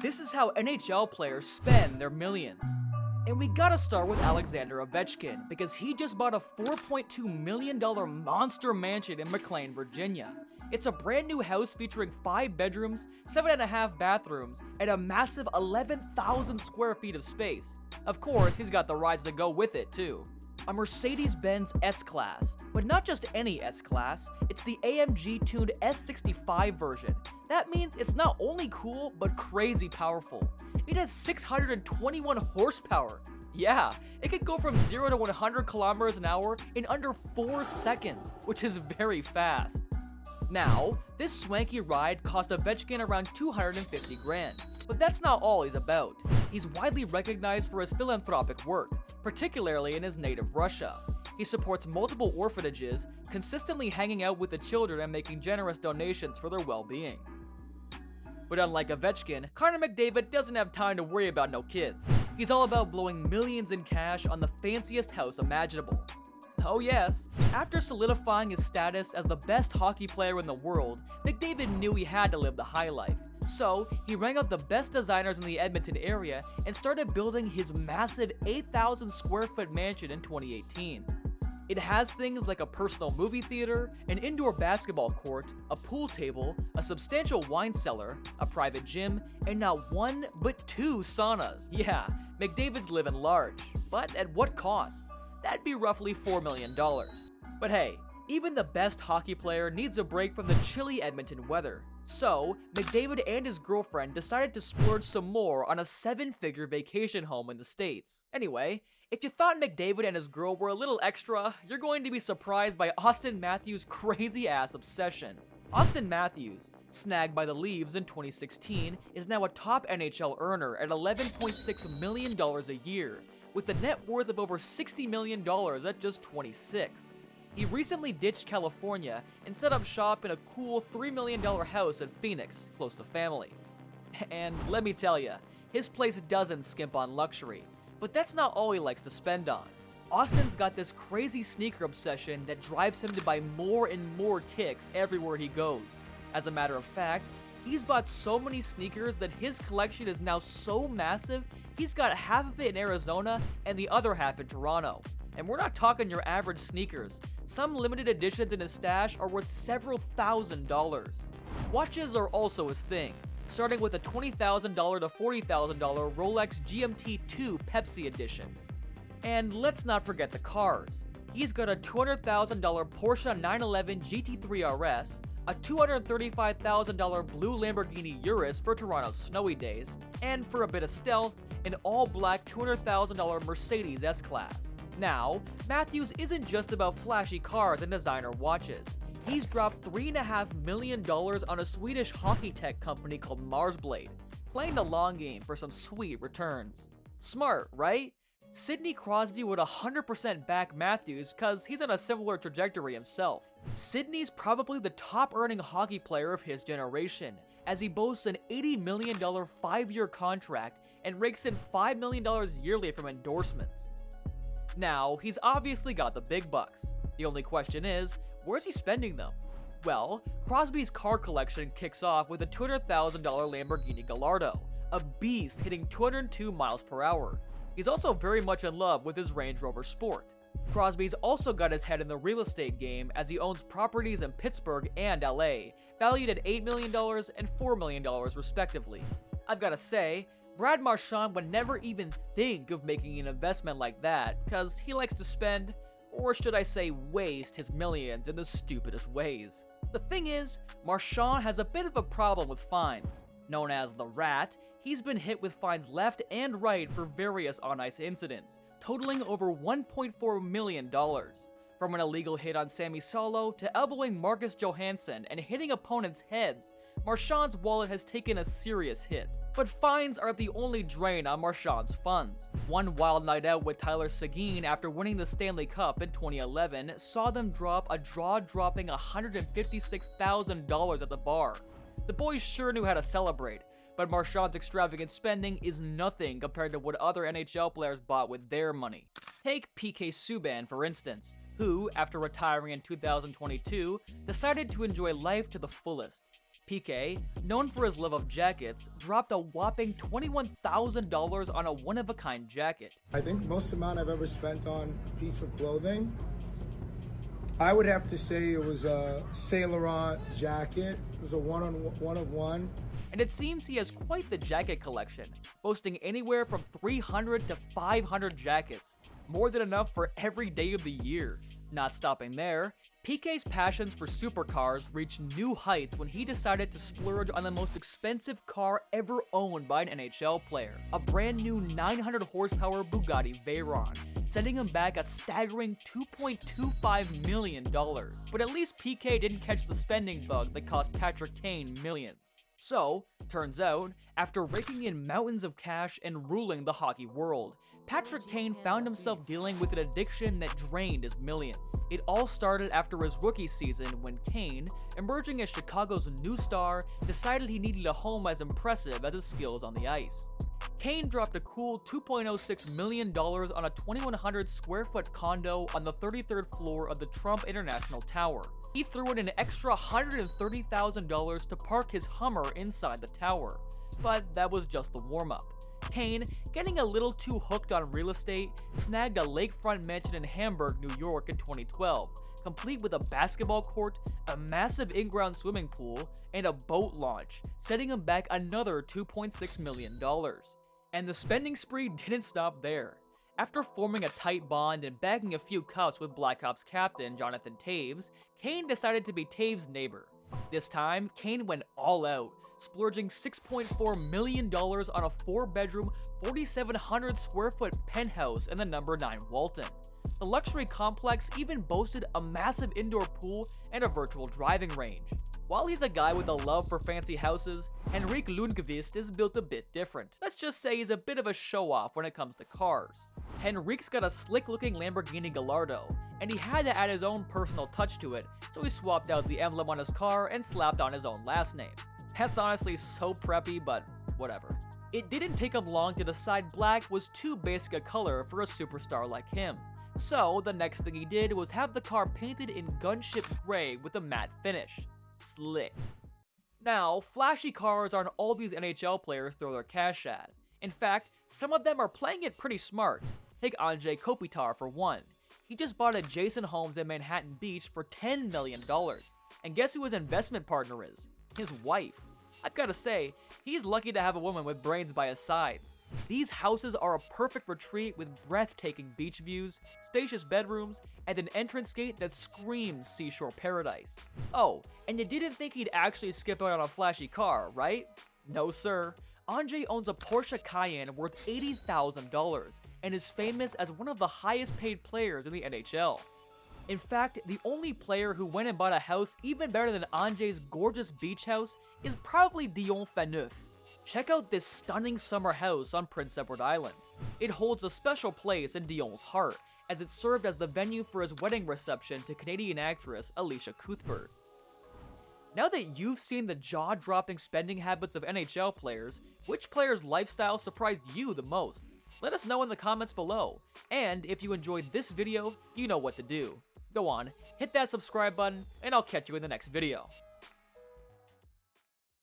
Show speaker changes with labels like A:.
A: This is how NHL players spend their millions. And we gotta start with Alexander Ovechkin, because he just bought a $4.2 million monster mansion in McLean, Virginia. It's a brand new house featuring 5 bedrooms, 7.5 bathrooms, and a massive 11,000 square feet of space. Of course, he's got the rides to go with it too. A Mercedes-Benz S-Class, but not just any S-Class, it's the AMG-tuned S65 version. That means it's not only cool, but crazy powerful. It has 621 horsepower. Yeah, it can go from 0 to 100 kilometers an hour in under 4 seconds, which is very fast. Now, this swanky ride cost Ovechkin around 250 grand. But that's not all he's about. He's widely recognized for his philanthropic work, particularly in his native Russia. He supports multiple orphanages, consistently hanging out with the children and making generous donations for their well-being. But unlike Ovechkin, Connor McDavid doesn't have time to worry about no kids. He's all about blowing millions in cash on the fanciest house imaginable. Oh yes, after solidifying his status as the best hockey player in the world, McDavid knew he had to live the high life. So, he rang out the best designers in the Edmonton area and started building his massive 8,000 square foot mansion in 2018. It has things like a personal movie theater, an indoor basketball court, a pool table, a substantial wine cellar, a private gym, and not 1 but 2 saunas. Yeah, McDavid's living large, but at what cost? That'd be roughly $4 million. But hey, even the best hockey player needs a break from the chilly Edmonton weather. So, McDavid and his girlfriend decided to splurge some more on a 7-figure vacation home in the States. Anyway, if you thought McDavid and his girl were a little extra, you're going to be surprised by Austin Matthews' crazy-ass obsession. Austin Matthews, snagged by the Leafs in 2016, is now a top NHL earner at $11.6 million a year, with a net worth of over $60 million at just 26. He recently ditched California and set up shop in a cool $3 million house in Phoenix, close to family. And let me tell ya, his place doesn't skimp on luxury, but that's not all he likes to spend on. Austin's got this crazy sneaker obsession that drives him to buy more and more kicks everywhere he goes. As a matter of fact, he's bought so many sneakers that his collection is now so massive, he's got half of it in Arizona and the other half in Toronto. And we're not talking your average sneakers. Some limited editions in his stash are worth several $1,000s. Watches are also his thing, starting with a $20,000 to $40,000 Rolex GMT2 Pepsi edition. And let's not forget the cars. He's got a $200,000 Porsche 911 GT3 RS, a $235,000 blue Lamborghini Urus for Toronto's snowy days, and for a bit of stealth, an all-black $200,000 Mercedes S-Class. Now, Matthews isn't just about flashy cars and designer watches. He's dropped $3.5 million on a Swedish hockey tech company called Marsblade, playing the long game for some sweet returns. Smart, right? Sidney Crosby would 100% back Matthews cause he's on a similar trajectory himself. Sidney's probably the top earning hockey player of his generation, as he boasts an $80 million 5-year contract and rakes in $5 million yearly from endorsements. Now, he's obviously got the big bucks. The only question is, where's he spending them? Well, Crosby's car collection kicks off with a $200,000 Lamborghini Gallardo, a beast hitting 202 miles per hour. He's also very much in love with his Range Rover Sport. Crosby's also got his head in the real estate game as he owns properties in Pittsburgh and LA, valued at $8 million and $4 million respectively. I've gotta say, Brad Marchand would never even think of making an investment like that, cause he likes to spend, or should I say waste, his millions in the stupidest ways. The thing is, Marchand has a bit of a problem with fines. Known as the Rat, he's been hit with fines left and right for various on-ice incidents, totaling over $1.4 million. From an illegal hit on Sammy Salo to elbowing Marcus Johansson and hitting opponents' heads, Marchand's wallet has taken a serious hit. But fines aren't the only drain on Marchand's funds. One wild night out with Tyler Seguin after winning the Stanley Cup in 2011 saw them drop a jaw-dropping $156,000 at the bar. The boys sure knew how to celebrate, but Marchand's extravagant spending is nothing compared to what other NHL players bought with their money. Take PK Subban for instance, who, after retiring in 2022, decided to enjoy life to the fullest. PK, known for his love of jackets, dropped a whopping $21,000 on a one-of-a-kind jacket.
B: I think most amount I've ever spent on a piece of clothing, I would have to say it was a Saint Laurent jacket. It was a one-of-one.
A: And it seems he has quite the jacket collection, boasting anywhere from 300 to 500 jackets, more than enough for every day of the year. Not stopping there, PK's passions for supercars reached new heights when he decided to splurge on the most expensive car ever owned by an NHL player, a brand new 900 horsepower Bugatti Veyron, setting him back a staggering $2.25 million. But at least PK didn't catch the spending bug that cost Patrick Kane millions. So, turns out, after raking in mountains of cash and ruling the hockey world, Patrick Kane found himself dealing with an addiction that drained his million. It all started after his rookie season when Kane, emerging as Chicago's new star, decided he needed a home as impressive as his skills on the ice. Kane dropped a cool $2.06 million on a 2,100 square foot condo on the 33rd floor of the Trump International Tower. He threw in an extra $130,000 to park his Hummer inside the tower. But that was just the warm-up. Kane, getting a little too hooked on real estate, snagged a lakefront mansion in Hamburg, New York in 2012, complete with a basketball court, a massive in-ground swimming pool, and a boat launch, setting him back another $2.6 million. And the spending spree didn't stop there. After forming a tight bond and bagging a few cups with Blackhawks captain Jonathan Toews, Kane decided to be Toews' neighbor. This time, Kane went all out, splurging $6.4 million on a 4-bedroom, 4,700 square foot penthouse in the number 9 Walton. The luxury complex even boasted a massive indoor pool and a virtual driving range. While he's a guy with a love for fancy houses, Henrik Lundqvist is built a bit different. Let's just say he's a bit of a show-off when it comes to cars. Henrik's got a slick-looking Lamborghini Gallardo, and he had to add his own personal touch to it, so he swapped out the emblem on his car and slapped on his own last name. That's honestly so preppy, but whatever. It didn't take him long to decide black was too basic a color for a superstar like him. So the next thing he did was have the car painted in gunship gray with a matte finish. Slick. Now, flashy cars aren't all these NHL players throw their cash at. In fact, some of them are playing it pretty smart. Take Andrei Kopitar for one. He just bought a Jason Homes in Manhattan Beach for $10 million. And guess who his investment partner is? His wife. I've gotta say, he's lucky to have a woman with brains by his sides. These houses are a perfect retreat with breathtaking beach views, spacious bedrooms, and an entrance gate that screams seashore paradise. Oh, and you didn't think he'd actually skip out on a flashy car, right? No sir. Andrei owns a Porsche Cayenne worth $80,000 and is famous as one of the highest paid players in the NHL. In fact, the only player who went and bought a house even better than Andrei's gorgeous beach house is probably Dion Phaneuf. Check out this stunning summer house on Prince Edward Island. It holds a special place in Dion's heart, as it served as the venue for his wedding reception to Canadian actress Alicia Cuthbert. Now that you've seen the jaw-dropping spending habits of NHL players, which player's lifestyle surprised you the most? Let us know in the comments below. And if you enjoyed this video, you know what to do. Go on, hit that subscribe button, and I'll catch you in the next video.